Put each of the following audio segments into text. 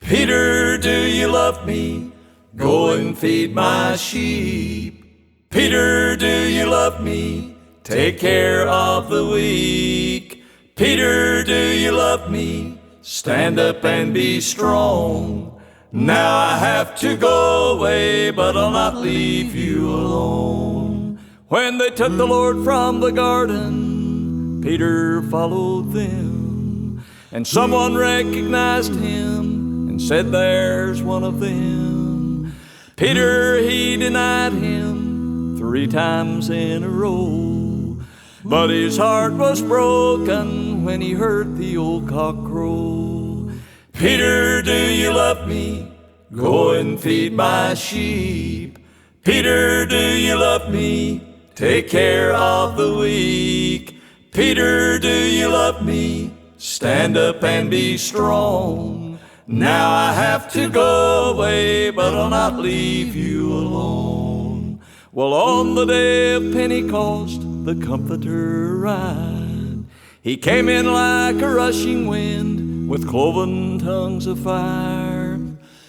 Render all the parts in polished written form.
Peter, do you love me? Go and feed my sheep. Peter, do you love me? Take care of the weak. Peter, do you love me? Stand up and be strong. Now I have to go away, but I'll not leave you alone. When they took the Lord from the garden, Peter followed them, and someone recognized him and said, "There's one of them." Peter, he denied him 3 times in a row, but his heart was broken when he heard the old cock crow. Peter, do you love me? Go and feed my sheep. Peter, do you love me? Take care of the weak. Peter, do you love me? Stand up and be strong. Now I have to go away, but I'll not leave you alone. Well, on the day of Pentecost, the Comforter arrived. He came in like a rushing wind with cloven tongues of fire.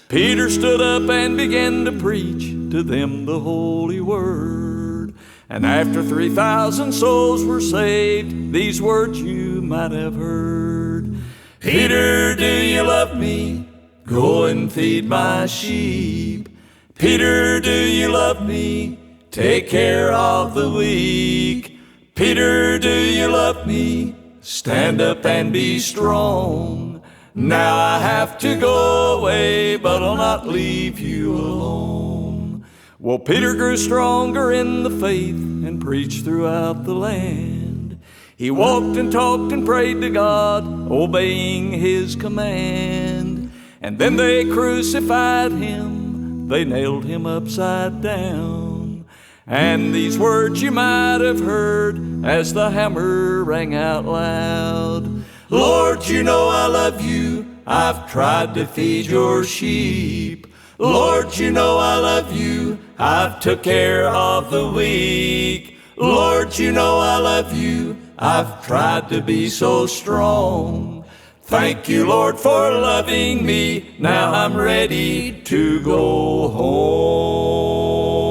Peter stood up and began to preach to them the holy word. And after 3,000 souls were saved, these words you might have heard. Peter, do you love me? Go and feed my sheep. Peter, do you love me? Take care of the weak. Peter, do you love me? Stand up and be strong. Now I have to go away, but I'll not leave you alone. Well, Peter grew stronger in the faith and preached throughout the land. He walked and talked and prayed to God, obeying his command. And then they crucified him, they nailed him upside down. And these words you might have heard as the hammer rang out loud. Lord, you know I love you, I've tried to feed your sheep. Lord, you know I love you, I've took care of the weak. Lord, you know I love you, I've tried to be so strong. Thank you, Lord, for loving me, now I'm ready to go home.